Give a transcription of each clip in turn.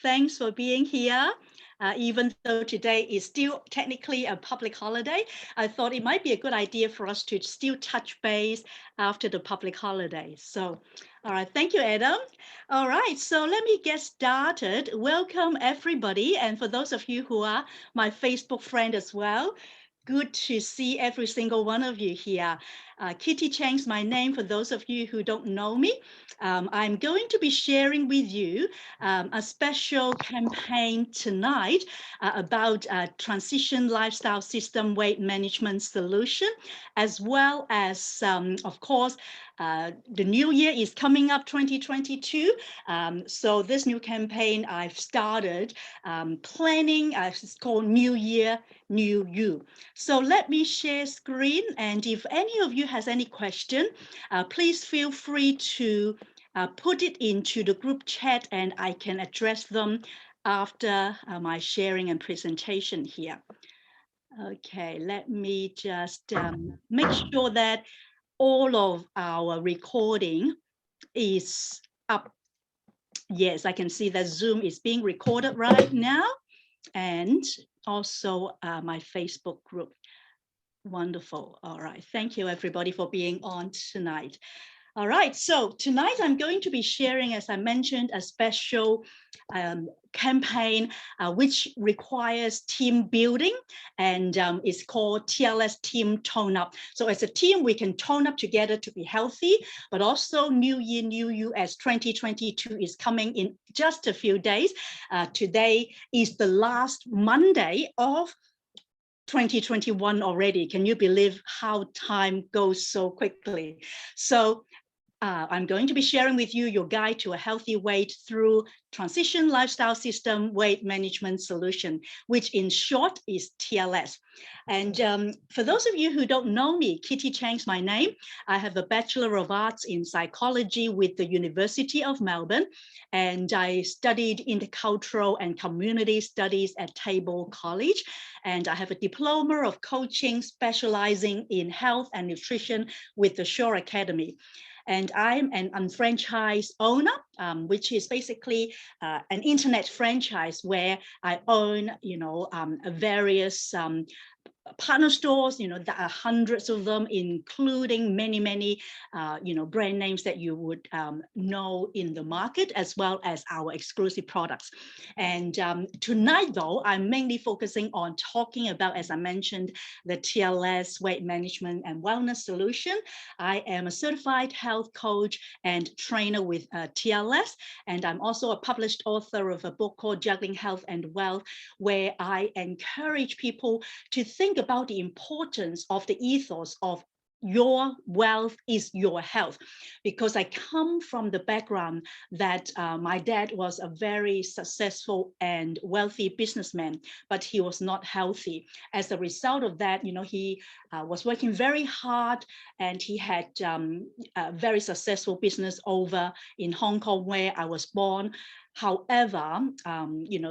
Thanks for being here. Even though today is still technically a public holiday, I thought it might be a good idea for us to still touch base after the public holiday. So, all right, thank you, Adam. All right, so let me get started. Welcome, everybody. And for those of you who are my Facebook friend as well, good to see every single one of you here. Kitty Cheng's my name for those of you who don't know me. I'm going to be sharing with you a special campaign tonight about transition lifestyle system weight management solution, as well as, of course, the new year is coming up, 2022. So this new campaign I've started planning, it's called New Year, New You. So let me share screen, and if any of you has any question, please feel free to put it into the group chat and I can address them after my sharing and presentation here. Okay, let me just make sure that all of our recording is up. Yes, I can see that Zoom is being recorded right now, and also my Facebook group. Wonderful. All right. Thank you, everybody, for being on tonight. All right. So tonight I'm going to be sharing, as I mentioned, a special campaign which requires team building, and it's called TLS Team Tone Up. So as a team, we can tone up together to be healthy, but also New Year, New You, as 2022 is coming in just a few days. Today is the last Monday of 2021 already. Can you believe how time goes so quickly? So I'm going to be sharing with you your guide to a healthy weight through transition lifestyle system weight management solution, which in short is TLS. And for those of you who don't know me, Kitty Cheng's my name. I have a Bachelor of Arts in Psychology with the University of Melbourne, and I studied intercultural and community studies at Table College. And I have a diploma of coaching specializing in health and nutrition with the Shore Academy. And I'm an unfranchised owner, which is basically an internet franchise where I own, various partner stores. There are hundreds of them, including many brand names that you would know in the market, as well as our exclusive products. And tonight, though, I'm mainly focusing on talking about, as I mentioned, the TLS weight management and wellness solution. I am a certified health coach and trainer with TLS, and I'm also a published author of a book called Juggling Health and Wealth, where I encourage people to think about the importance of the ethos of your wealth is your health, because I come from the background that my dad was a very successful and wealthy businessman, but he was not healthy. As a result of that, he was working very hard, and he had a very successful business over in Hong Kong, where I was born. However,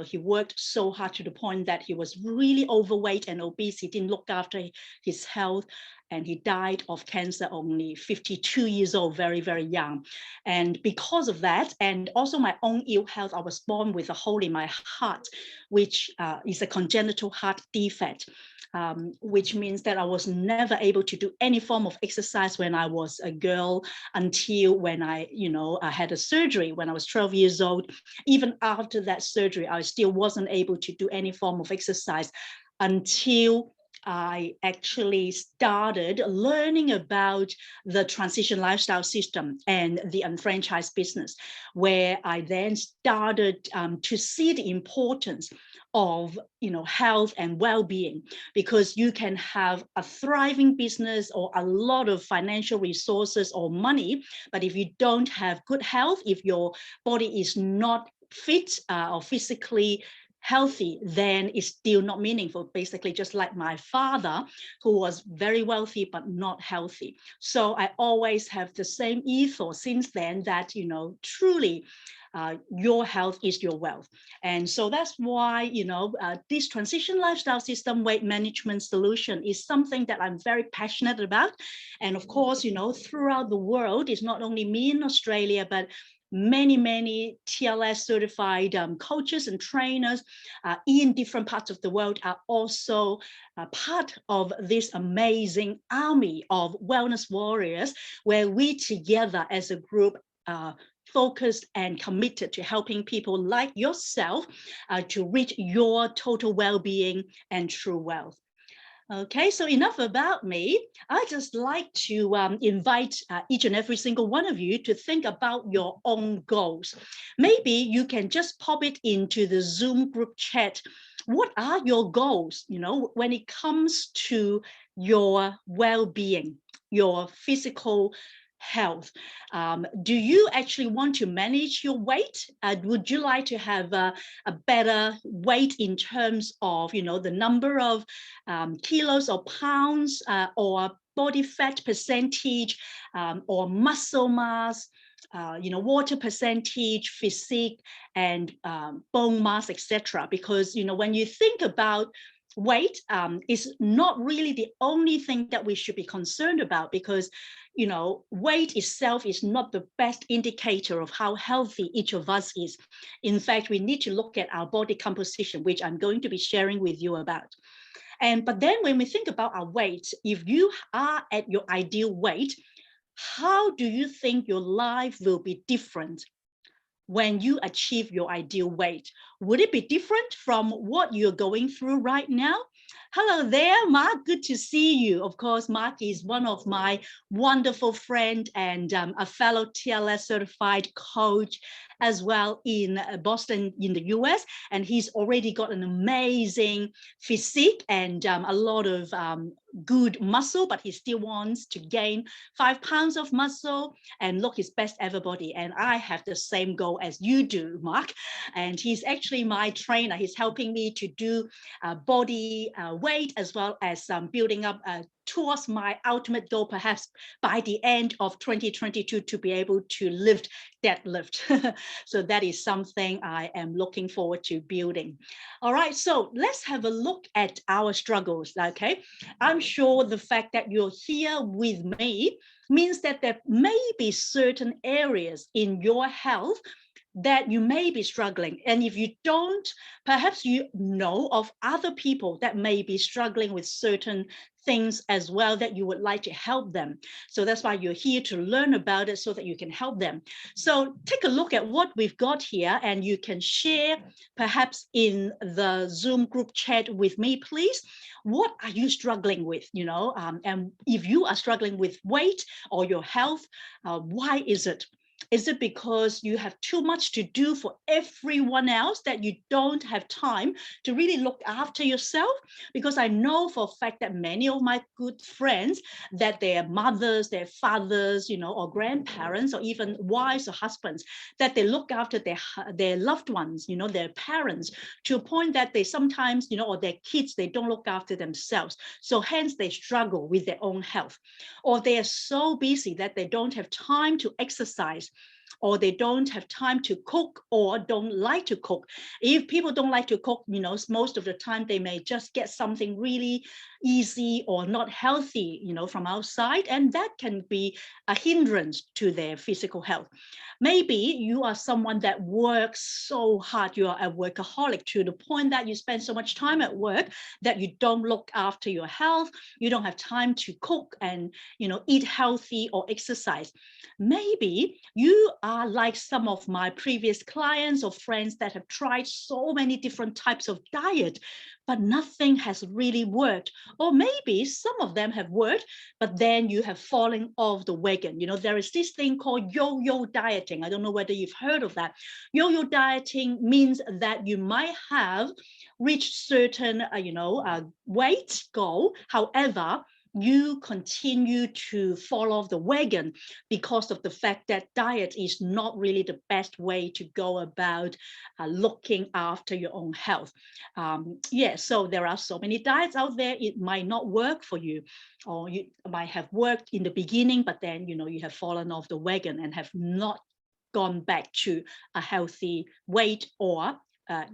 he worked so hard to the point that he was really overweight and obese. He didn't look after his health, and he died of cancer only 52 years old, very, very young. And because of that, and also my own ill health, I was born with a hole in my heart, which is a congenital heart defect. Which means that I was never able to do any form of exercise when I was a girl until when I had a surgery when I was 12 years old. Even after that surgery, I still wasn't able to do any form of exercise until I actually started learning about the transition lifestyle system and the unfranchised business, where I then started to see the importance of health and well-being, because you can have a thriving business or a lot of financial resources or money, but if you don't have good health, if your body is not fit or physically healthy, then it's still not meaningful. Basically, just like my father, who was very wealthy but not healthy. So I always have the same ethos since then, that truly your health is your wealth. And so that's why this transition lifestyle system weight management solution is something that I'm very passionate about. And of course, throughout the world, it's not only me in Australia, but many TLS certified coaches and trainers in different parts of the world are also part of this amazing army of wellness warriors, where we together as a group focused and committed to helping people like yourself to reach your total well-being and true wealth. Okay, so enough about me. I just like to invite each and every single one of you to think about your own goals. Maybe you can just pop it into the Zoom group chat. What are your goals, when it comes to your well-being, your physical health? Do you actually want to manage your weight? Would you like to have a better weight in terms of, the number of kilos or pounds, or body fat percentage, or muscle mass, water percentage, physique, and bone mass, etc. Because, when you think about weight, is not really the only thing that we should be concerned about, because weight itself is not the best indicator of how healthy each of us is. In fact, we need to look at our body composition, which I'm going to be sharing with you about. But then when we think about our weight, if you are at your ideal weight, how do you think your life will be different when you achieve your ideal weight? Would it be different from what you're going through right now? Hello there, Mark. Good to see you. Of course, Mark is one of my wonderful friends and a fellow TLS certified coach as well in Boston in the US. And he's already got an amazing physique and a lot of good muscle, but he still wants to gain 5 pounds of muscle and look his best ever body. And I have the same goal as you do, Mark. And he's actually my trainer. He's helping me to do body weight, as well as building up towards my ultimate goal, perhaps by the end of 2022, to be able to lift deadlift. So that is something I am looking forward to building. All right, so let's have a look at our struggles, okay? I'm sure the fact that you're here with me means that there may be certain areas in your health that you may be struggling. And if you don't, perhaps you know of other people that may be struggling with certain things as well, that you would like to help them. So that's why you're here, to learn about it so that you can help them. So take a look at what we've got here, and you can share perhaps in the Zoom group chat with me, please. What are you struggling with, and if you are struggling with weight or your health, why is it? Is it because you have too much to do for everyone else that you don't have time to really look after yourself? Because I know for a fact that many of my good friends, that their mothers, their fathers, or grandparents, or even wives or husbands, that they look after their loved ones, their parents, to a point that they sometimes, or their kids, they don't look after themselves. So hence they struggle with their own health, or they are so busy that they don't have time to exercise, or they don't have time to cook, or don't like to cook. If people don't like to cook, most of the time they may just get something really easy or not healthy, from outside, and that can be a hindrance to their physical health. Maybe you are someone that works so hard, you are a workaholic to the point that you spend so much time at work that you don't look after your health, you don't have time to cook and, eat healthy or exercise. Maybe you are like some of my previous clients or friends that have tried so many different types of diet, but nothing has really worked. Or maybe some of them have worked, but then you have fallen off the wagon. There is this thing called yo-yo dieting. I don't know whether you've heard of that. Yo-yo dieting means that you might have reached certain, weight goal. However, you continue to fall off the wagon because of the fact that diet is not really the best way to go about looking after your own health. So there are so many diets out there. It might not work for you, or you might have worked in the beginning, but then, you have fallen off the wagon and have not gone back to a healthy weight or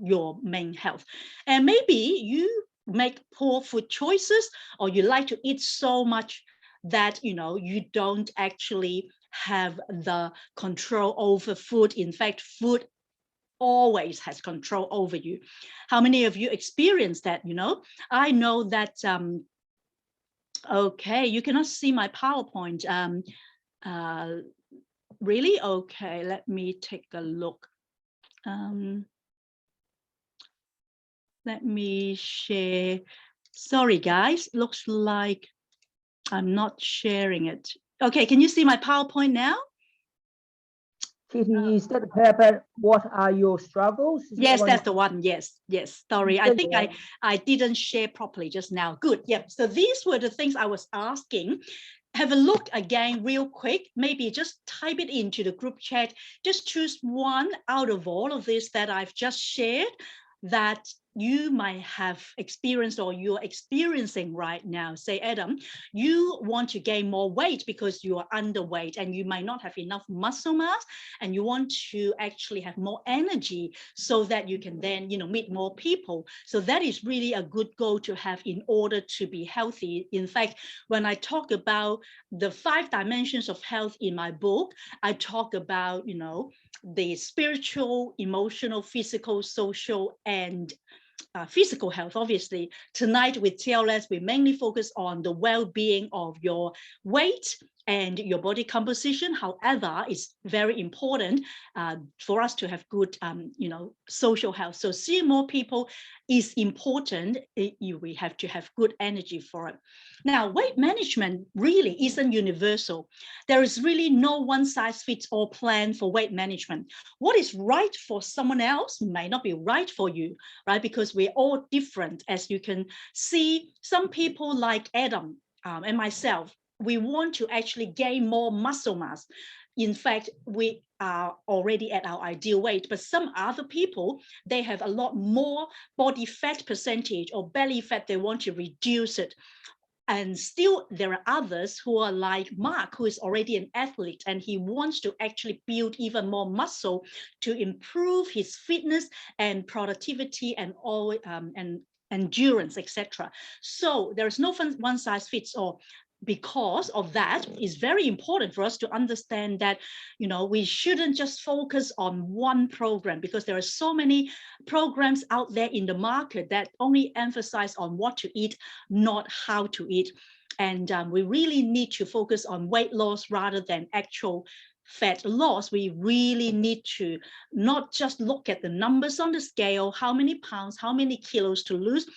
your main health. And maybe you make poor food choices, or you like to eat so much that you don't actually have the control over food. In fact, food always has control over you. How many of you experience that? You know, I know that. Okay, you cannot see my PowerPoint. Really? Okay, let me take a look. Let me share. Sorry, guys. Looks like I'm not sharing it. Okay, can you see my PowerPoint now? Kitty, you said the paper, what are your struggles? Yes, that's the one. Yes, yes. Sorry, I think Yeah. I didn't share properly just now. Good. Yep. So these were the things I was asking. Have a look again real quick. Maybe just type it into the group chat. Just choose one out of all of this that I've just shared that you might have experienced or you're experiencing right now. Say, Adam, you want to gain more weight because you are underweight and you might not have enough muscle mass, and you want to actually have more energy so that you can then, you know, meet more people. So that is really a good goal to have in order to be healthy. In fact, when I talk about the 5 dimensions of health in my book, I talk about, you know, the spiritual, emotional, physical, social, and physical health. Obviously, tonight with TLS, we mainly focus on the well-being of your weight and your body composition. However, it's very important for us to have good, you know, social health. So seeing more people is important. We have to have good energy for it. Now, weight management really isn't universal. There is really no one-size-fits-all plan for weight management. What is right for someone else may not be right for you, right? Because we're all different. As you can see, some people like Adam and myself, we want to actually gain more muscle mass. In fact, we are already at our ideal weight, but some other people, they have a lot more body fat percentage or belly fat, they want to reduce it. And still there are others who are like Mark, who is already an athlete and he wants to actually build even more muscle to improve his fitness and productivity and all and endurance, etc. So there's no one size fits all. Because of that, it's very important for us to understand that, you know, we shouldn't just focus on one program, because there are so many programs out there in the market that only emphasize on what to eat, not how to eat. And we really need to focus on weight loss rather than actual fat loss. We really need to not just look at the numbers on the scale, how many pounds, how many kilos to lose,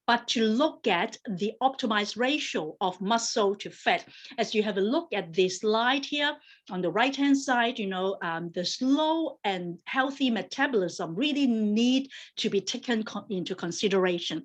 but to look at the optimized ratio of muscle to fat. As you have a look at this slide here on the right-hand side, you know, the slow and healthy metabolism really need to be taken into consideration.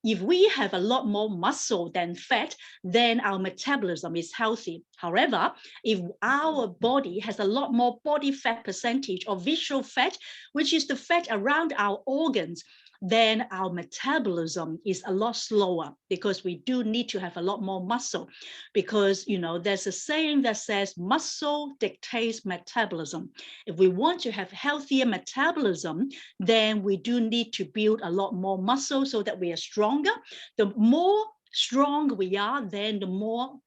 If we have a lot more muscle than fat, then our metabolism is healthy. However, if our body has a lot more body fat percentage or visceral fat, which is the fat around our organs, then our metabolism is a lot slower, because we do need to have a lot more muscle. Because, you know, there's a saying that says muscle dictates metabolism. If we want to have healthier metabolism, then we do need to build a lot more muscle so that we are stronger. The more strong we are, then the more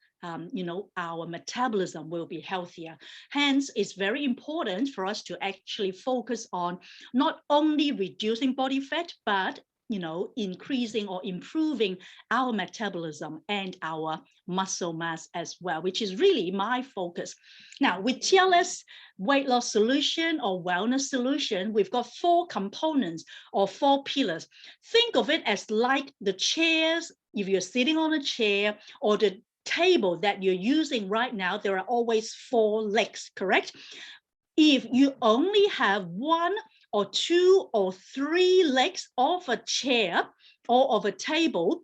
you know, our metabolism will be healthier. Hence, it's very important for us to actually focus on not only reducing body fat, but, you know, increasing or improving our metabolism and our muscle mass as well, which is really my focus. Now, with TLS weight loss solution or wellness solution, we've got 4 components or 4 pillars. Think of it as like the chairs. If you're sitting on a chair or the table that you're using right now, there are always 4 legs, correct? If you only have 1 or 2 or 3 legs of a chair or of a table,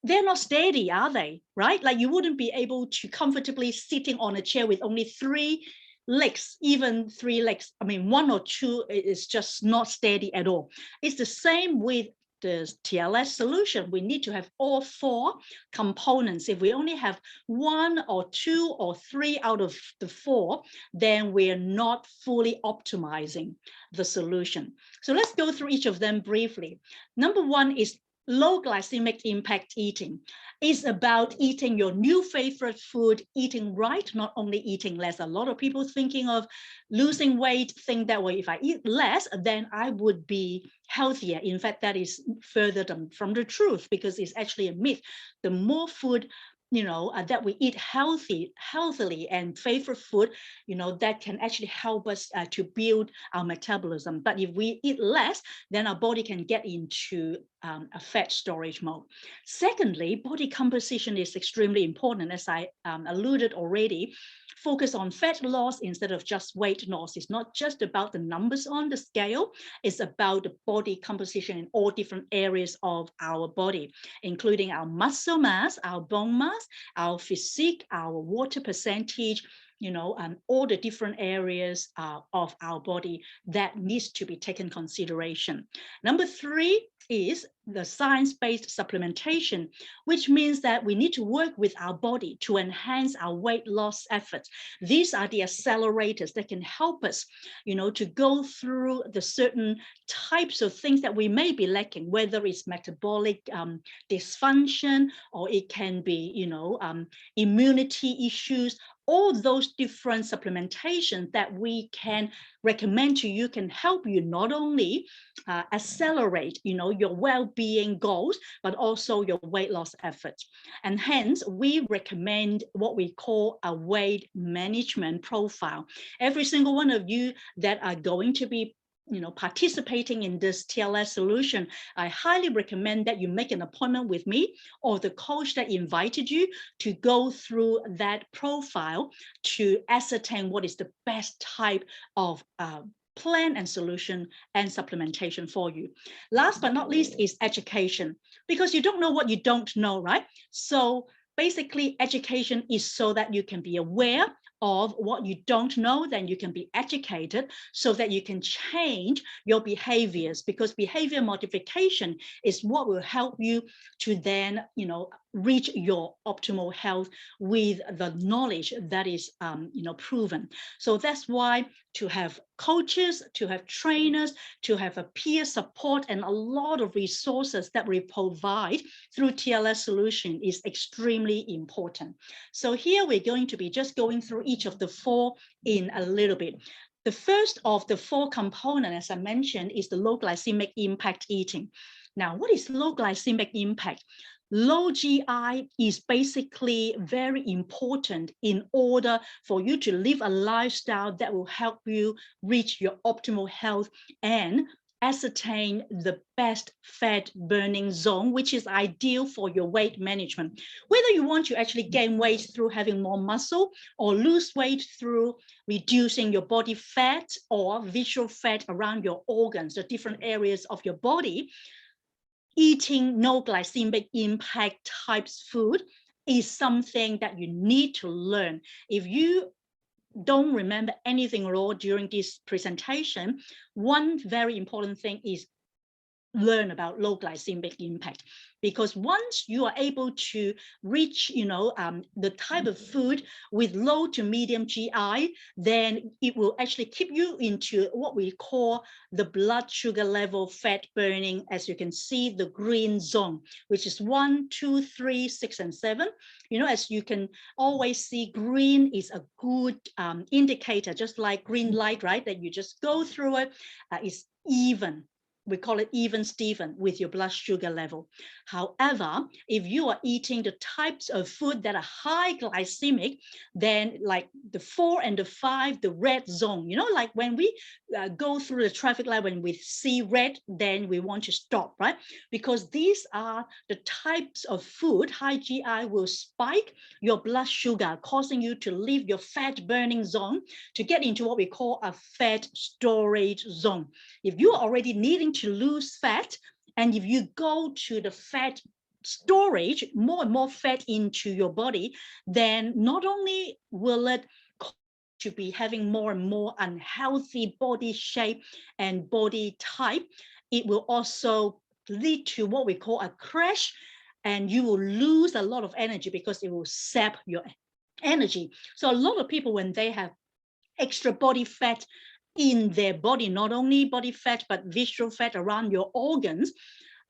they're not steady, are they? Right? Like you wouldn't be able to comfortably sitting on a chair with only 3 legs, even 3 legs. I mean, 1 or 2 is just not steady at all. It's the same with the TLS solution. We need to have all 4 components. If we only have 1 or 2 or 3 out of the 4, then we're not fully optimizing the solution. So let's go through each of them briefly. Number 1 is low glycemic impact eating is about eating your new favorite food, eating right, not only eating less. A lot of people thinking of losing weight think that, well, if I eat less, then I would be healthier. In fact, that is further from the truth, because it's actually a myth. The more food that we eat healthily and favorite food, that can actually help us to build our metabolism. But if we eat less, then our body can get into a fat storage mode. Secondly, body composition is extremely important, as I alluded already. Focus on fat loss instead of just weight loss. It's not just about the numbers on the scale. It's about the body composition in all different areas of our body, including our muscle mass, our bone mass, our physique, our water percentage, all the different areas of our body that needs to be taken consideration. Number 3 is the science-based supplementation, which means that we need to work with our body to enhance our weight loss efforts. These are the accelerators that can help us, to go through the certain types of things that we may be lacking, whether it's metabolic dysfunction, or it can be, immunity issues. All those different supplementations that we can recommend to you can help you not only accelerate, your well-being goals, but also your weight loss efforts. And hence, we recommend what we call a weight management profile. Every single one of you that are going to be participating in this TLS solution, I highly recommend that you make an appointment with me or the coach that invited you to go through that profile to ascertain what is the best type of plan and solution and supplementation for you. Last but not least is education, because you don't know what you don't know, right? So basically, education is so that you can be aware of what you don't know, then you can be educated so that you can change your behaviors, because behavior modification is what will help you to then, reach your optimal health with the knowledge that is, proven. So that's why to have coaches, to have trainers, to have a peer support and a lot of resources that we provide through TLS solution is extremely important. So here we're going to be just going through each of the 4 in a little bit. The first of the 4 components, as I mentioned, is the low glycemic impact eating. Now, what is low glycemic impact? Low GI is basically very important in order for you to live a lifestyle that will help you reach your optimal health and ascertain the best fat burning zone, which is ideal for your weight management. Whether you want to actually gain weight through having more muscle or lose weight through reducing your body fat or visceral fat around your organs, the different areas of your body, eating no glycemic impact types food is something that you need to learn. If you don't remember anything at all during this presentation, one very important thing is learn about low glycemic impact, because once you are able to reach the type of food with low to medium GI, then it will actually keep you into what we call the blood sugar level fat burning, as you can see, the green zone, which is 1, 2, 3, 6, and 7. As you can always see, green is a good indicator, just like green light, right, that you just go through it. It's even. We call it even Steven with your blood sugar level. However, if you are eating the types of food that are high glycemic, then like the 4 and the 5, the red zone, like when we go through the traffic light, when we see red, then we want to stop, right? Because these are the types of food, high GI will spike your blood sugar, causing you to leave your fat burning zone to get into what we call a fat storage zone. If you are already needing to lose fat, and if you go to the fat storage, more and more fat into your body, then not only will it to be having more and more unhealthy body shape and body type, it will also lead to what we call a crash, and you will lose a lot of energy because it will sap your energy. So a lot of people, when they have extra body fat in their body, not only body fat, but visceral fat around your organs,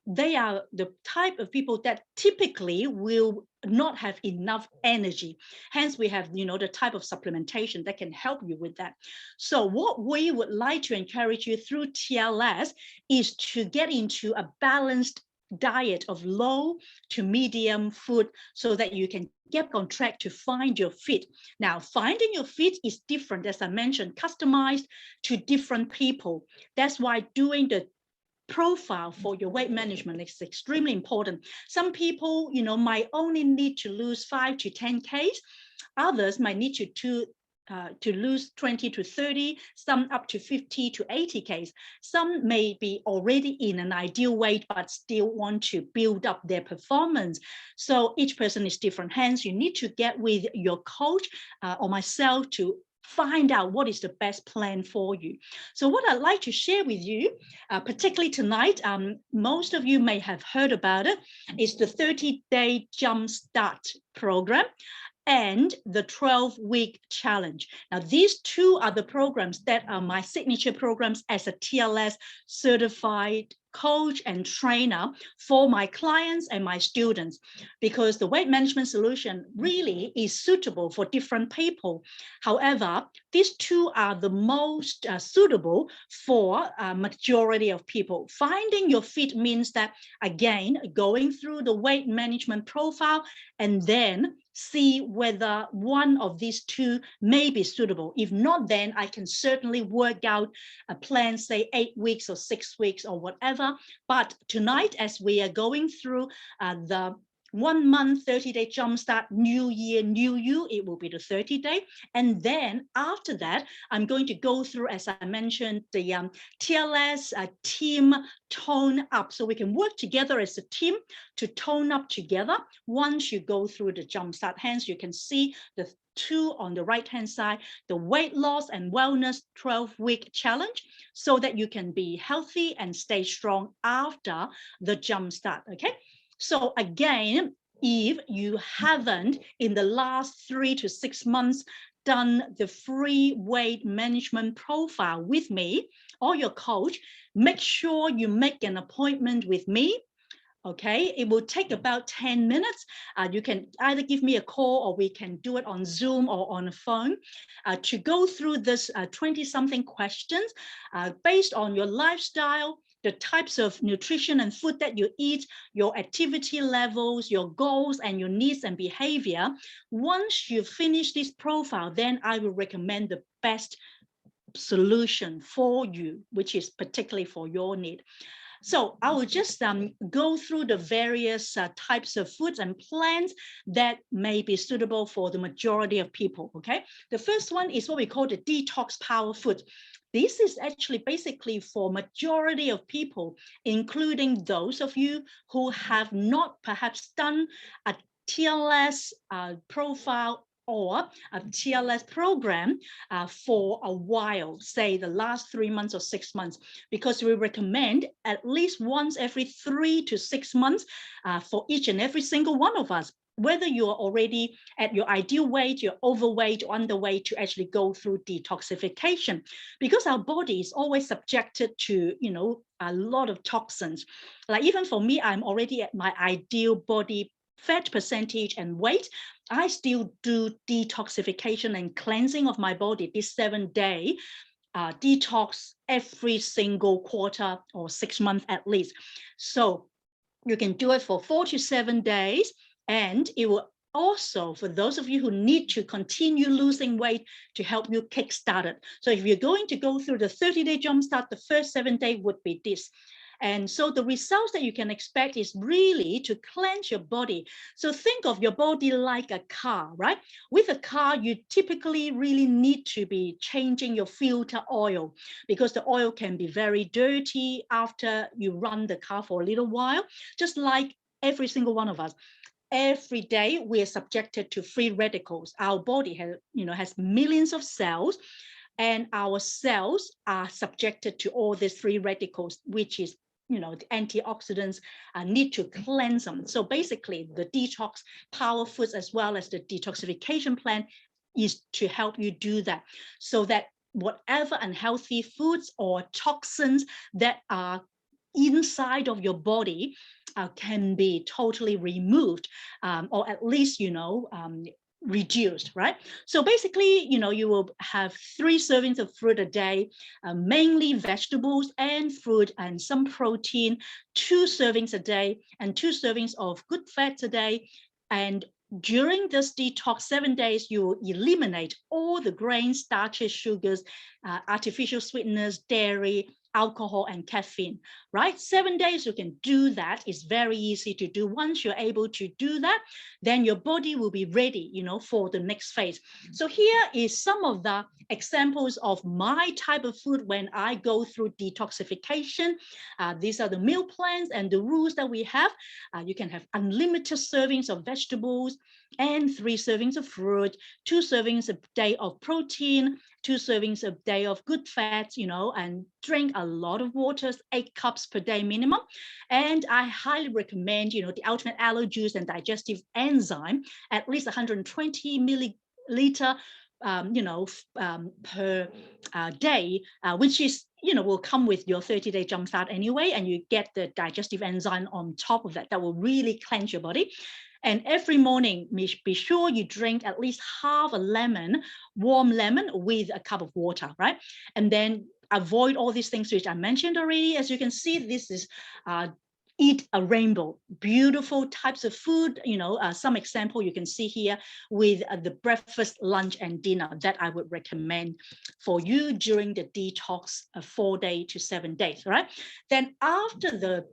they are the type of people that typically will not have enough energy. Hence, we have, the type of supplementation that can help you with that. So what we would like to encourage you through TLS is to get into a balanced diet of low to medium food so that you can get on track to find your fit. Now, finding your fit is different, as I mentioned, customized to different people. That's why doing the profile for your weight management is extremely important. Some people, might only need to lose 5 to 10 Ks. Others might need to lose 20 to 30, some up to 50 to 80 Ks. Some may be already in an ideal weight, but still want to build up their performance. So each person is different. Hence, you need to get with your coach or myself to find out what is the best plan for you. So what I'd like to share with you, particularly tonight, most of you may have heard about it, is the 30-day Jumpstart program and the 12-week challenge. Now, these two are the programs that are my signature programs as a TLS certified coach and trainer for my clients and my students, because the weight management solution really is suitable for different people. However, these two are the most suitable for a majority of people. Finding your fit means that, again, going through the weight management profile and then see whether one of these two may be suitable. If not, then I can certainly work out a plan, say 8 weeks or 6 weeks or whatever. But tonight, as we are going through the 1 month, 30-day jumpstart, new year, new you, it will be the 30-day. And then after that, I'm going to go through, as I mentioned, the TLS Team Tone Up. So we can work together as a team to tone up together once you go through the jumpstart. Hence, you can see the two on the right-hand side, the weight loss and wellness 12-week challenge, so that you can be healthy and stay strong after the jumpstart, okay? So again, if you haven't in the last 3 to 6 months done the free weight management profile with me or your coach, make sure you make an appointment with me. Okay, it will take about 10 minutes. You can either give me a call or we can do it on Zoom or on a phone to go through this 20-something questions based on your lifestyle, the types of nutrition and food that you eat, your activity levels, your goals, and your needs and behavior. Once you finish this profile, then I will recommend the best solution for you, which is particularly for your need. So I will just go through the various types of foods and plants that may be suitable for the majority of people, okay? The first one is what we call the detox power food. This is actually basically for majority of people, including those of you who have not perhaps done a TLS profile or a TLS program for a while, say the last 3 months or 6 months, because we recommend at least once every 3 to 6 months for each and every single one of us, whether you're already at your ideal weight, you're overweight or underweight, to actually go through detoxification, because our body is always subjected to, a lot of toxins. Like even for me, I'm already at my ideal body fat percentage and weight. I still do detoxification and cleansing of my body, this 7-day detox every single quarter or 6 months at least. So you can do it for 4 to 7 days, and it will also, for those of you who need to continue losing weight, to help you kickstart it. So if you're going to go through the 30-day jumpstart, the first 7 days would be this. And so the results that you can expect is really to cleanse your body. So think of your body like a car, right? With a car, you typically really need to be changing your filter oil, because the oil can be very dirty after you run the car for a little while, just like every single one of us. Every day we are subjected to free radicals. Our body has millions of cells, and our cells are subjected to all these free radicals, which is the antioxidants need to cleanse them. So basically the detox power foods as well as the detoxification plan is to help you do that, so that whatever unhealthy foods or toxins that are inside of your body can be totally removed, or at least, reduced, right? So basically, you will have 3 servings of fruit a day, mainly vegetables and fruit and some protein, 2 servings a day, and 2 servings of good fats a day. And during this detox 7 days, you will eliminate all the grains, starches, sugars, artificial sweeteners, dairy, alcohol, and caffeine, right? 7 days you can do that. It's very easy to do. Once you're able to do that, then your body will be ready, for the next phase. So here is some of the examples of my type of food when I go through detoxification. These are the meal plans and the rules that we have. You can have unlimited servings of vegetables and 3 servings of fruit, 2 servings a day of protein, 2 servings a day of good fats, and drink a lot of water, 8 cups per day minimum. And I highly recommend, the Ultimate Aloe Juice and Digestive Enzyme, at least 120 milliliter, per day, which is, will come with your 30-day jumpstart anyway, and you get the digestive enzyme on top of that. That will really cleanse your body. And every morning, be sure you drink at least half a lemon, warm lemon, with a cup of water, right? And then avoid all these things which I mentioned already. As you can see, this is eat a rainbow, beautiful types of food. Some example you can see here with the breakfast, lunch, and dinner that I would recommend for you during the detox 4 days to 7 days, right? Then after the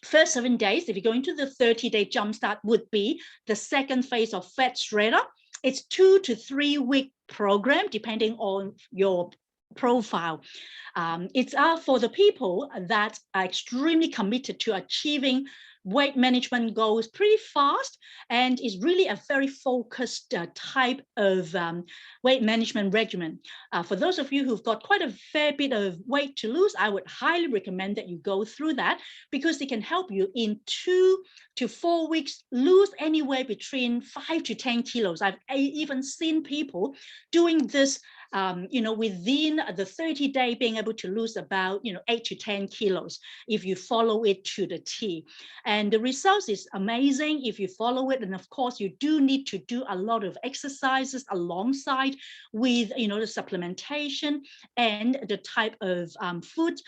first 7 days, if you go into the 30-day jumpstart, would be the second phase of fat shredder. It's 2 to 3 week program, depending on your profile. It's for the people that are extremely committed to achieving weight management goals pretty fast, and is really a very focused type of weight management regimen. For those of you who've got quite a fair bit of weight to lose, I would highly recommend that you go through that, because it can help you in 2 to 4 weeks lose anywhere between 5 to 10 kilos. I've even seen people doing this within the 30-day, being able to lose about 8 to 10 kilos if you follow it to the T. And the results is amazing if you follow it. And of course, you do need to do a lot of exercises alongside with the supplementation and the type of food,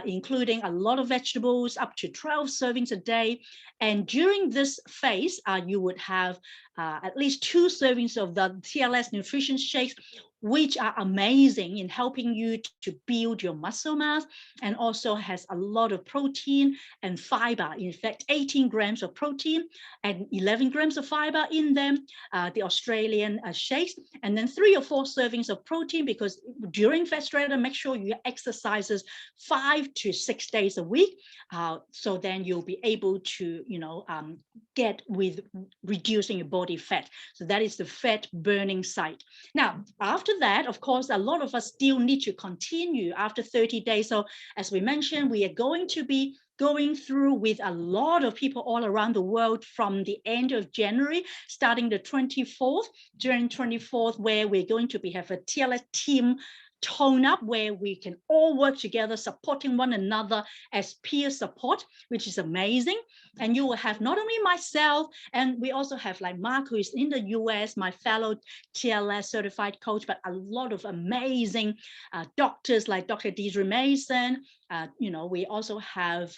including a lot of vegetables, up to 12 servings a day. And during this phase, you would have at least 2 servings of the TLS nutrition shakes, which are amazing in helping you to build your muscle mass, and also has a lot of protein and fiber. In fact, 18 grams of protein and 11 grams of fiber in them, the Australian shakes, and then 3 or 4 servings of protein, because during fat shredder, make sure you exercises 5 to 6 days a week. So then you'll be able to, get with reducing your body fat. So that is the fat burning side. Now, after that, of course, a lot of us still need to continue after 30 days. So as we mentioned, we are going to be going through with a lot of people all around the world from the end of January, starting the 24th, during 24th, where we're going to have a TLS Team Tone Up, where we can all work together, supporting one another as peer support, which is amazing. And you will have not only myself, and we also have like Mark, who is in the US, my fellow TLS certified coach, but a lot of amazing doctors like Dr. Deidre Mason. We also have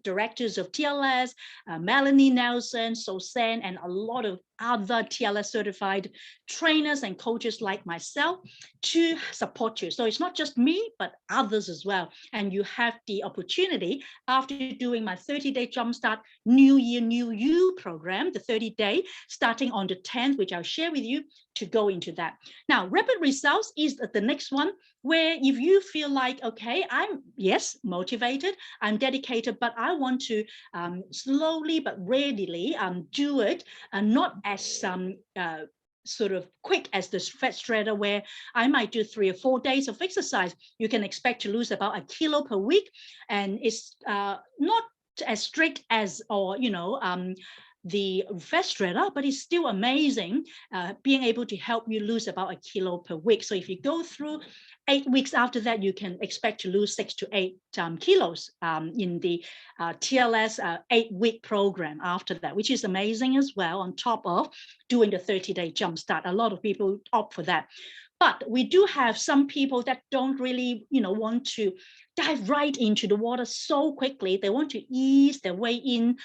directors of TLS, Melanie Nelson, Sosan, and a lot of other TLS certified trainers and coaches like myself to support you. So it's not just me, but others as well. And you have the opportunity, after doing my 30-day Jumpstart New Year, New You program, the 30-day, starting on the 10th, which I'll share with you, to go into that. Now, rapid results is the next one, where if you feel like, okay, I'm, yes, motivated, I'm dedicated, but I want to slowly but readily do it, and not as sort of quick as the fat shredder, where I might do 3 or 4 days of exercise. You can expect to lose about 1 kilo per week, and it's not as strict as, or the refrigerator, but it's still amazing being able to help you lose about 1 kilo per week. So if you go through 8 weeks after that, you can expect to lose 6 to 8 kilos in the TLS 8-week program after that, which is amazing as well, on top of doing the 30-day jumpstart. A lot of people opt for that. But we do have some people that don't really, want to dive right into the water so quickly. They want to ease their way in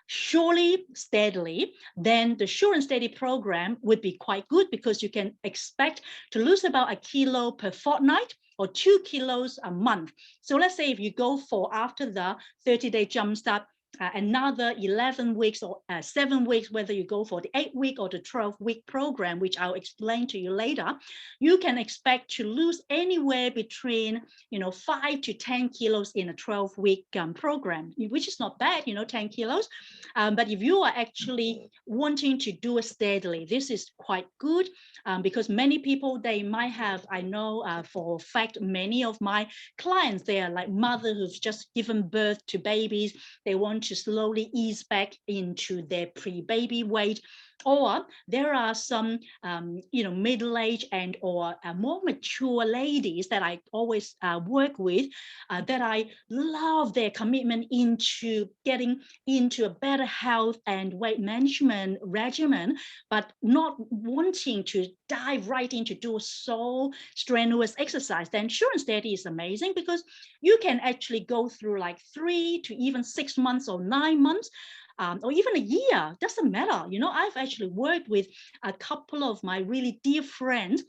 surely, steadily. Then the Sure and Steady program would be quite good, because you can expect to lose about 1 kilo per fortnight or 2 kilos a month. So let's say if you go for, after the 30-day jumpstart, another 11 weeks or 7 weeks, whether you go for the 8-week or the 12-week program, which I'll explain to you later, you can expect to lose anywhere between 5 to 10 kilos in a 12-week program, which is not bad, 10 kilos. But if you are actually wanting to do it steadily, this is quite good, because many people, they might have, I know for a fact, many of my clients, they are like mothers who've just given birth to babies. They want to slowly ease back into their pre-baby weight. Or there are some, middle-aged and or more mature ladies that I always work with, that I love their commitment into getting into a better health and weight management regimen, but not wanting to dive right into do so strenuous exercise. Then Sure and Steady is amazing, because you can actually go through like 3 to even 6 months or 9 months, or even a year, doesn't matter. I've actually worked with a couple of my really dear friends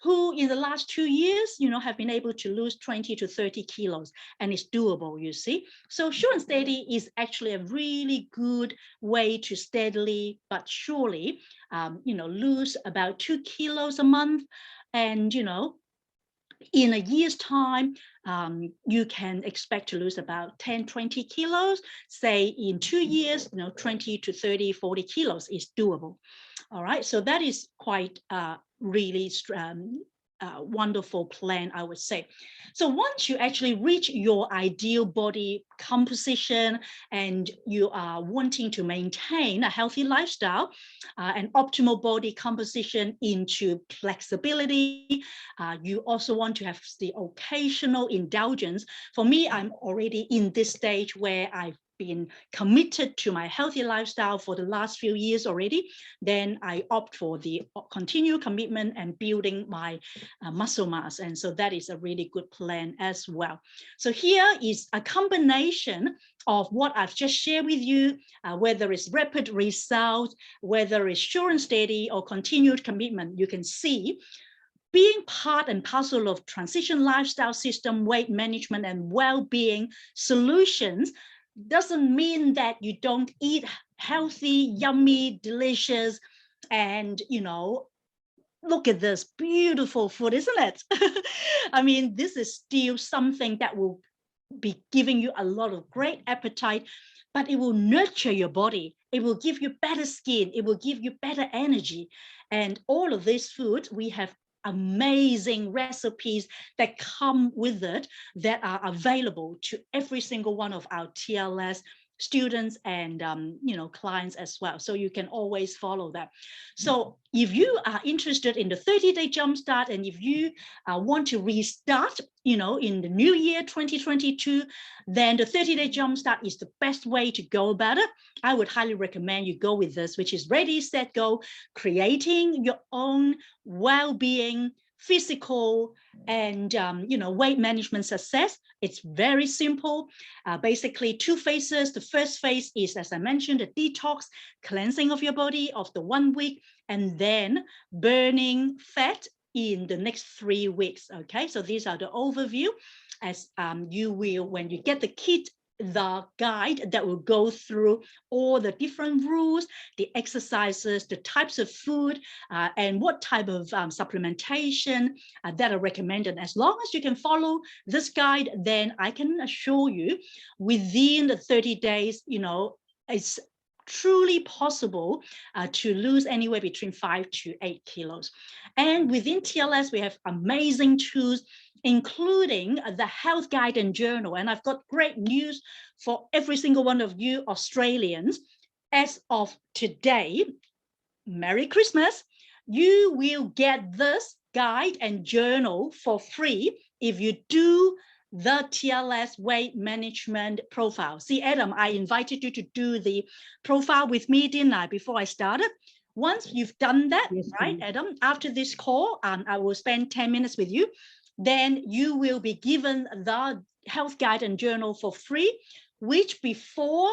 who in the last 2 years, have been able to lose 20 to 30 kilos, and it's doable, you see. So Sure and Steady is actually a really good way to steadily but surely, lose about 2 kilos a month. And, in a year's time, you can expect to lose about 10, 20 kilos. Say in 2 years, 20 to 30, 40 kilos is doable. All right, so that is quite really wonderful plan, I would say. So once you actually reach your ideal body composition and you are wanting to maintain a healthy lifestyle, an optimal body composition into flexibility, you also want to have the occasional indulgence. For me, I'm already in this stage where I've been committed to my healthy lifestyle for the last few years already. Then I opt for the continued commitment and building my muscle mass. And so that is a really good plan as well. So here is a combination of what I've just shared with you, whether it's rapid results, whether it's Sure and Steady or continued commitment. You can see being part and parcel of transition lifestyle system, weight management, and well-being solutions doesn't mean that you don't eat healthy, yummy, delicious, and, look at this beautiful food, isn't it? I mean, this is still something that will be giving you a lot of great appetite, but it will nurture your body. It will give you better skin. It will give you better energy. And all of these foods, we have amazing recipes that come with it that are available to every single one of our TLS students and clients as well. So you can always follow that. So if you are interested in the 30-day jumpstart, and if you want to restart, in the new year 2022, then the 30-day jumpstart is the best way to go about it. I would highly recommend you go with this, which is Ready, Set, Go, creating your own well-being, physical, and weight management success. It's very simple. Basically 2 phases. The first phase is, as I mentioned, the detox, cleansing of your body of the 1 week, and then burning fat in the next 3 weeks. Okay, so these are the overview. As you will, when you get the kit, the guide that will go through all the different rules, the exercises, the types of food, and what type of supplementation that are recommended. As long as you can follow this guide, then I can assure you within the 30 days, it's truly possible to lose anywhere between 5 to 8 kilos. And within TLS, we have amazing tools, including the Health Guide and Journal. And I've got great news for every single one of you Australians. as of today, Merry Christmas, you will get this guide and journal for free if you do the TLS weight management profile. See, Adam, I invited you to do the profile with me, didn't I, before I started? Once you've done that, Yes, right, please. Adam, after this call, I will spend 10 minutes with you. Then you will be given the health guide and journal for free, which before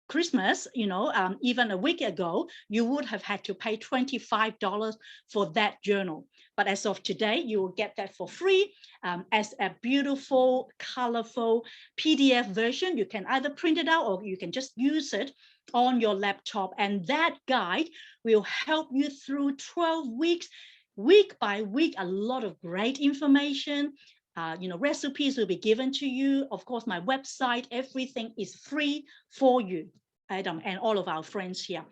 Christmas, even a week ago, you would have had to pay $25 for that journal. But as of today, you will get that for free as a beautiful, colorful PDF version. You can either print it out or you can just use it on your laptop. And that guide will help you through 12 weeks, week by week, a lot of great information. Recipes will be given to you. Of course, my website, everything is free for you, Adam, and all of our friends here.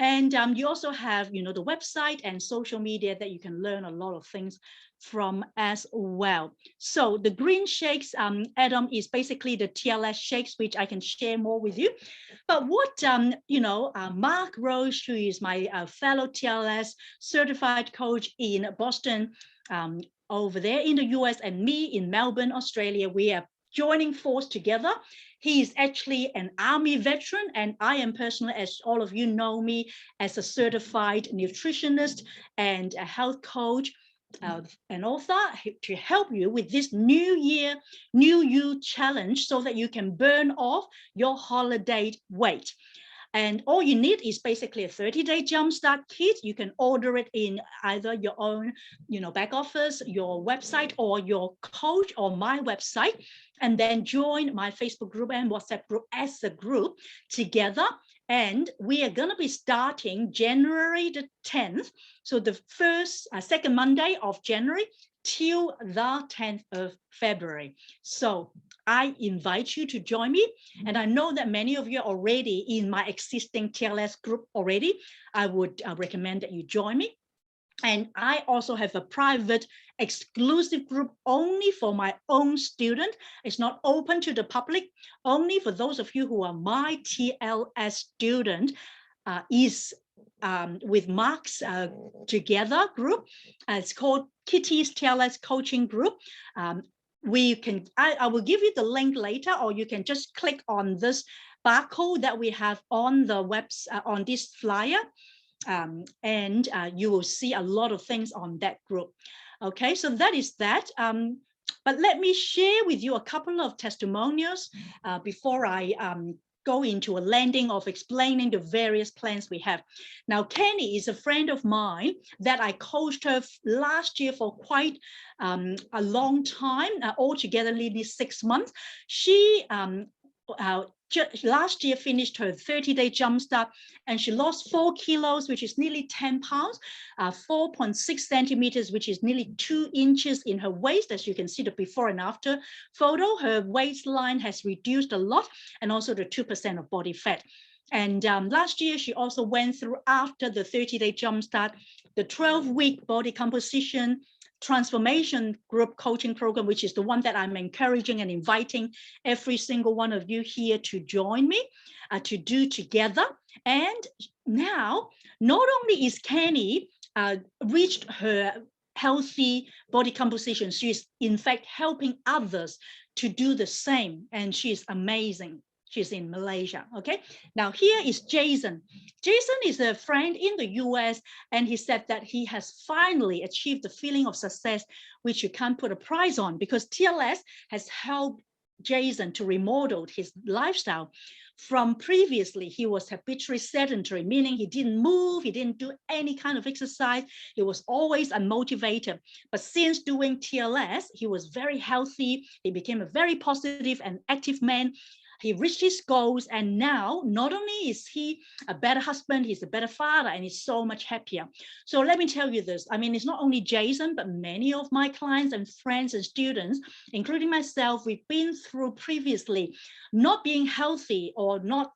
And you also have, the website and social media that you can learn a lot of things from as well. So the green shakes, Adam, is basically the TLS shakes, which I can share more with you. But what, Mark Roche, who is my fellow TLS certified coach in Boston, over there in the US, and me in Melbourne, Australia, we are joining force together. He is actually an Army veteran, and I am personally, as all of you know me, as a certified nutritionist and a health coach, an author, to help you with this new year, new you challenge so that you can burn off your holiday weight. And all you need is basically a 30-day jumpstart kit. You can order it in either your own, back office, your website, or your coach or my website, and then join my Facebook group and WhatsApp group as a group together. And we are going to be starting January the 10th. So the second Monday of January till the 10th of February. So I invite you to join me. And I know that many of you are already in my existing TLS group already. I would recommend that you join me. And I also have a private exclusive group only for my own student. It's not open to the public, only for those of you who are my TLS student, is with Mark's together group. It's called Kitty's TLS Coaching Group. I will give you the link later, or you can just click on this barcode that we have on the website, on this flyer. And you will see a lot of things on that group. Okay, so that is that. But let me share with you a couple of testimonials before I go into a landing of explaining the various plans we have. Now, Kenny is a friend of mine that I coached her last year for quite a long time, altogether nearly 6 months. She last year finished her 30-day jumpstart, and she lost 4 kilos, which is nearly 10 pounds, 4.6 centimeters, which is nearly 2 inches in her waist. As you can see the before and after photo, her waistline has reduced a lot, and also the 2% of body fat. And last year, she also went through, after the 30-day jumpstart, the 12-week body composition transformation group coaching program, which is the one that I'm encouraging and inviting every single one of you here to join me to do together. And now, not only is Kenny reached her healthy body composition, she's in fact helping others to do the same, and she's amazing. She's in Malaysia. Okay, now here is Jason. Jason is a friend in the US, and he said that he has finally achieved the feeling of success, which you can't put a price on, because TLS has helped Jason to remodel his lifestyle. From previously, he was habitually sedentary, meaning he didn't move, he didn't do any kind of exercise, he was always unmotivated. But since doing TLS, he was very healthy, he became a very positive and active man. He reached his goals, and now not only is he a better husband, he's a better father, and he's so much happier. So let me tell you this. I mean, it's not only Jason, but many of my clients and friends and students, including myself, we've been through previously not being healthy or not,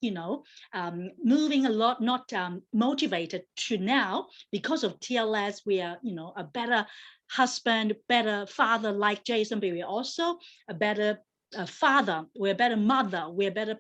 moving a lot, not motivated, to now, because of TLS, we are, a better husband, better father like Jason, but we're also a better father, we're a better mother, we're a better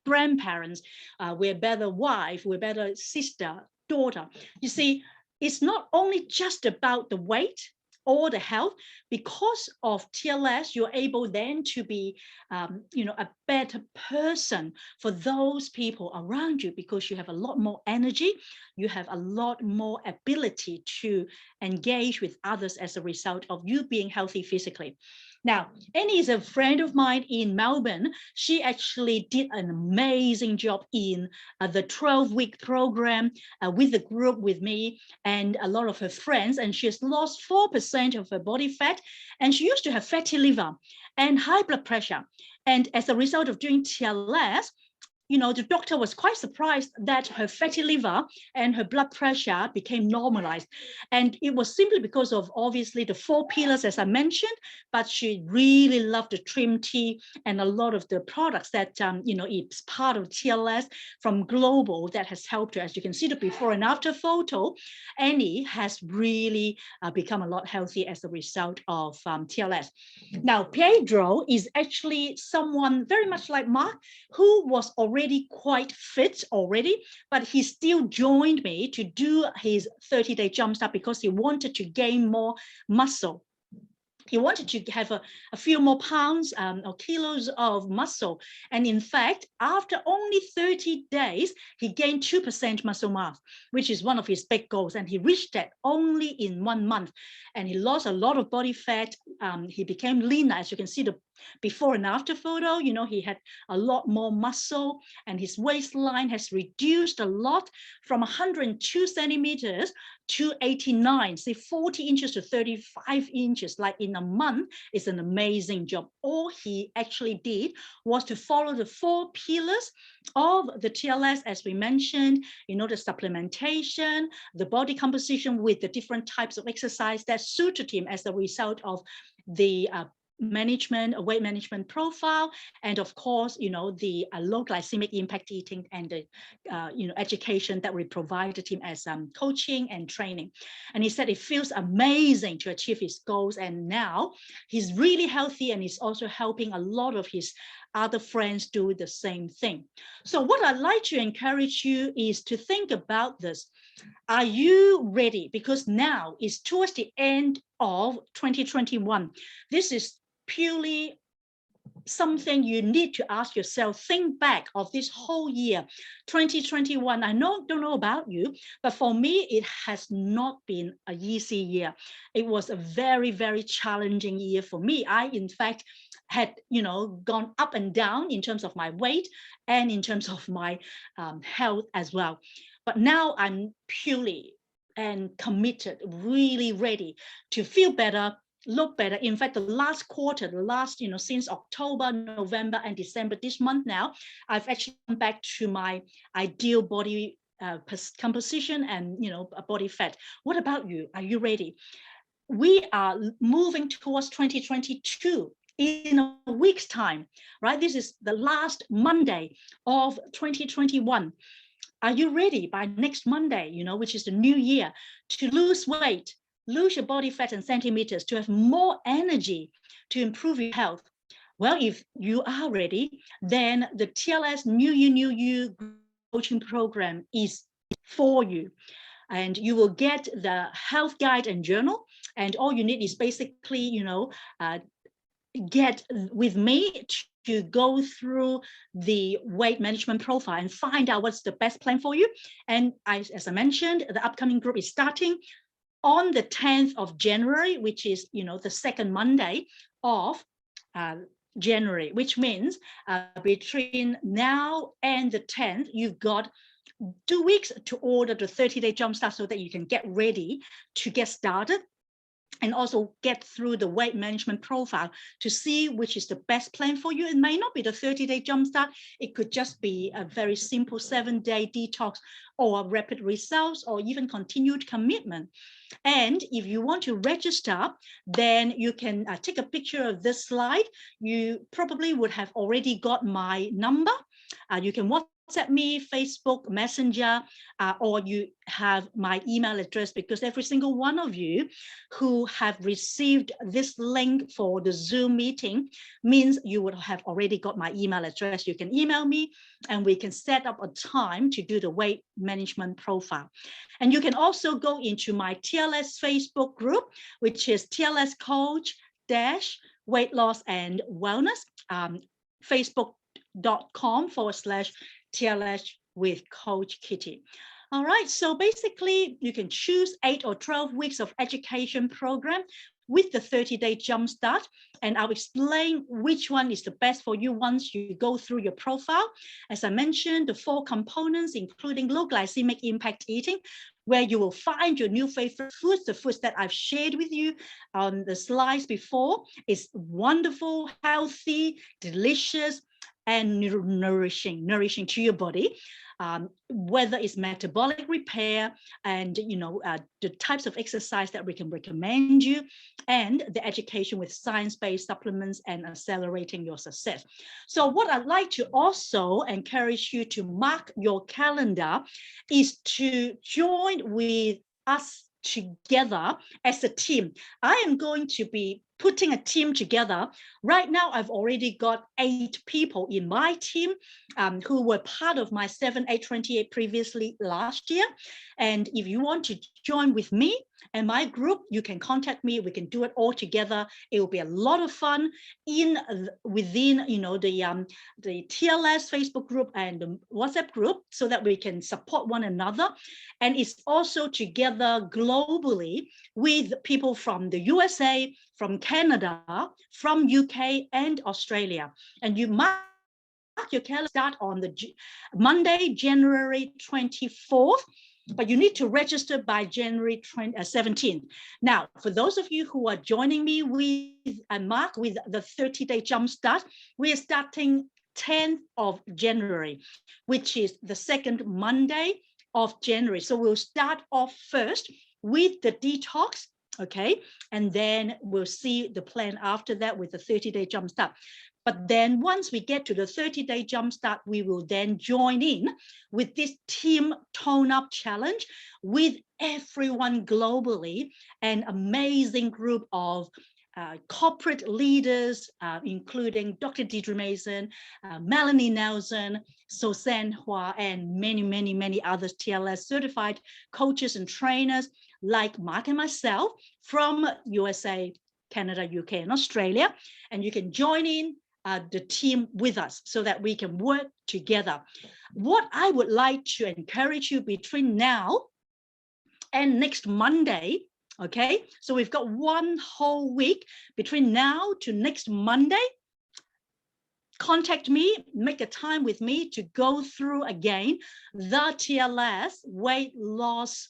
grandparents, we're a better wife, we're a better sister, daughter. You see, it's not only just about the weight or the health. Because of TLS, you're able then to be, a better person for those people around you, because you have a lot more energy, you have a lot more ability to engage with others as a result of you being healthy physically. Now, Annie is a friend of mine in Melbourne. She actually did an amazing job in the 12-week program with the group with me and a lot of her friends, and she has lost 4% of her body fat, and she used to have fatty liver and high blood pressure. And as a result of doing TLS, the doctor was quite surprised that her fatty liver and her blood pressure became normalized. And it was simply because of, obviously, the 4 pillars, as I mentioned, but she really loved the trim tea and a lot of the products that, it's part of TLS from Global that has helped her. As you can see the before and after photo, Annie has really become a lot healthier as a result of TLS. Now, Pedro is actually someone very much like Mark, who was already quite fit already, but he still joined me to do his 30-day jumpstart because he wanted to gain more muscle. He wanted to have a few more pounds or kilos of muscle. And in fact, after only 30 days, he gained 2% muscle mass, which is one of his big goals. And he reached that only in 1 month. And he lost a lot of body fat. He became leaner. As you can see the before and after photo, he had a lot more muscle, and his waistline has reduced a lot from 102 centimeters to 89, say 40 inches to 35 inches, like in a month. Is an amazing job. All he actually did was to follow the 4 pillars of the TLS, as we mentioned, the supplementation, the body composition with the different types of exercise that suited him as a result of the weight management profile, and of course, the low glycemic impact eating and the education that we provided him as coaching and training. And he said it feels amazing to achieve his goals, and now he's really healthy, and he's also helping a lot of his other friends do the same thing. So what I'd like to encourage you is to think about this. Are you ready? Because now is towards the end of 2021. This is purely something you need to ask yourself. Think back of this whole year, 2021. I don't know about you, but for me, it has not been an easy year. It was a very, very challenging year for me. I, in fact, had gone up and down in terms of my weight and in terms of my health as well. But now I'm purely and committed, really ready to feel better, look better. In fact, the last quarter, since October, November, and December, this month now, I've actually come back to my ideal body composition and body fat. What about you? Are you ready? We are moving towards 2022 in a week's time, right? This is the last Monday of 2021. Are you ready by next Monday, which is the new year, to lose weight, lose your body fat in centimeters, to have more energy, to improve your health? Well, if you are ready, then the TLS New You coaching program is for you. And you will get the health guide and journal. And all you need is basically, get with me to go through the weight management profile and find out what's the best plan for you. And as I mentioned, the upcoming group is starting on the 10th of January, which is, the second Monday of January, which means between now and the 10th, you've got 2 weeks to order the 30-day jumpstart so that you can get ready to get started and also get through the weight management profile to see which is the best plan for you. It may not be the 30-day jumpstart. It could just be a very simple 7-day detox or rapid results or even continued commitment. And if you want to register, then you can take a picture of this slide. You probably would have already got my number. You can WhatsApp WhatsApp me, Facebook Messenger, or you have my email address, because every single one of you who have received this link for the Zoom meeting means you would have already got my email address. You can email me and we can set up a time to do the weight management profile. And you can also go into my TLS Facebook group, which is TLS Coach Weight Loss and Wellness, facebook.com/TLS with Coach Kitty. All right, so basically you can choose 8 or 12 weeks of education program with the 30-day jumpstart, and I'll explain which one is the best for you once you go through your profile. As I mentioned, the 4 components, including low glycemic impact eating, where you will find your new favorite foods, the foods that I've shared with you on the slides before, is wonderful, healthy, delicious, and nourishing to your body. Whether it's metabolic repair and the types of exercise that we can recommend you, and the education with science-based supplements and accelerating your success. So what I'd like to also encourage you to mark your calendar is to join with us together as a team. I am going to be putting a team together. Right now, I've already got 8 people in my team who were part of my 7-8-28 previously last year. And if you want to join with me and my group, you can contact me. We can do it all together. It will be a lot of fun within the TLS Facebook group and the WhatsApp group, so that we can support one another. And it's also together globally with people from the USA, from Canada, from UK and Australia. And you mark your calendar, start on the Monday, January 24th, but you need to register by January 17th. Now, for those of you who are joining me with Mark with the 30-day jumpstart, we are starting 10th of January, which is the second Monday of January. So we'll start off first with the detox, okay? And then we'll see the plan after that with the 30-day jumpstart. But then once we get to the 30-day jumpstart, we will then join in with this Team Tone Up challenge with everyone globally, an amazing group of corporate leaders, including Dr. Deidre Mason, Melanie Nelson, Suzanne Hua, and many, many, many others TLS certified coaches and trainers like Mark and myself from USA, Canada, UK, and Australia. And you can join in the team with us so that we can work together. What I would like to encourage you between now and next Monday, okay? So we've got one whole week between now to next Monday. Contact me, make a time with me to go through again the TLS weight loss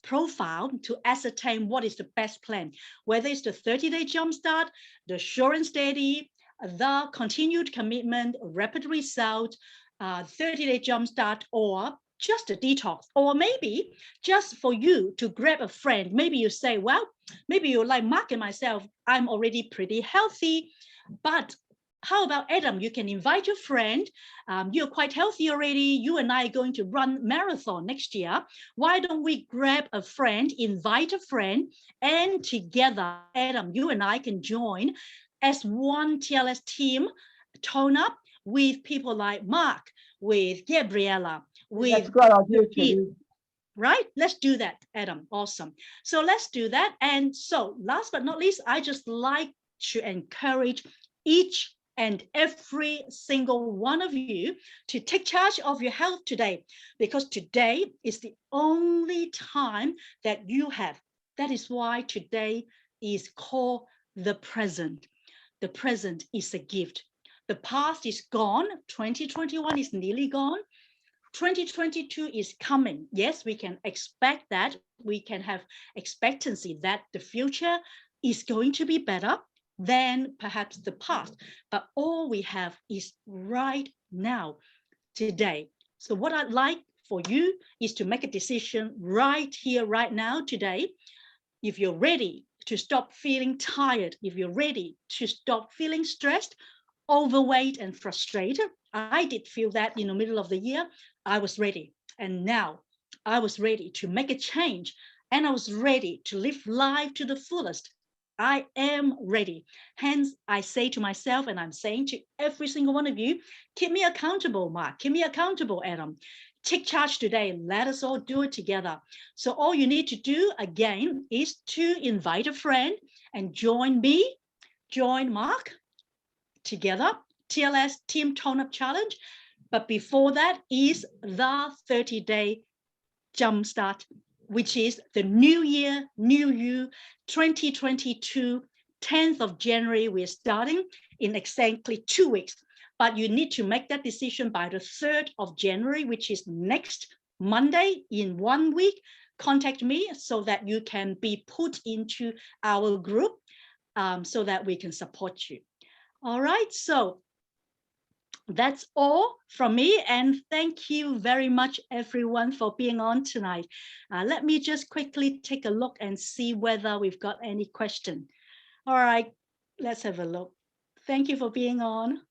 profile to ascertain what is the best plan, whether it's the 30-day jumpstart, the sure and steady, the continued commitment, rapid result, 30-day jumpstart, or just a detox, or maybe just for you to grab a friend. Maybe you say, well, maybe you're like Mark and myself, I'm already pretty healthy, but how about Adam? You can invite your friend. You're quite healthy already. You and I are going to run marathon next year. Why don't we grab a friend, invite a friend, and together, Adam, you and I can join as one TLS team, Tone Up, with people like Mark, with Gabriella, with That's great idea, right? Let's do that, Adam. Awesome. So let's do that. And so last but not least, I just like to encourage each and every single one of you to take charge of your health today, because today is the only time that you have. That is why today is called the present. The present is a gift. The past is gone. 2021 is nearly gone. 2022 is coming. Yes, we can expect that. We can have expectancy that the future is going to be better than perhaps the past. But all we have is right now, today. So what I'd like for you is to make a decision right here, right now, today. If you're ready to stop feeling tired, if you're ready to stop feeling stressed, overweight and frustrated. I did feel that in the middle of the year. I was ready. And now I was ready to make a change. And I was ready to live life to the fullest. I am ready. Hence, I say to myself, and I'm saying to every single one of you, keep me accountable, Mark. Keep me accountable, Adam. Take charge today. Let us all do it together. So all you need to do, again, is to invite a friend and join me, join Mark, together, TLS Team Tone Up Challenge. But before that is the 30-day jumpstart, which is the new year, new you, 2022, 10th of January. We're starting in exactly 2 weeks. But you need to make that decision by the 3rd of January, which is next Monday in 1 week. Contact me so that you can be put into our group so that we can support you. All right, so that's all from me, and thank you very much, everyone, for being on tonight. Let me just quickly take a look and see whether we've got any question. All right, let's have a look. Thank you for being on.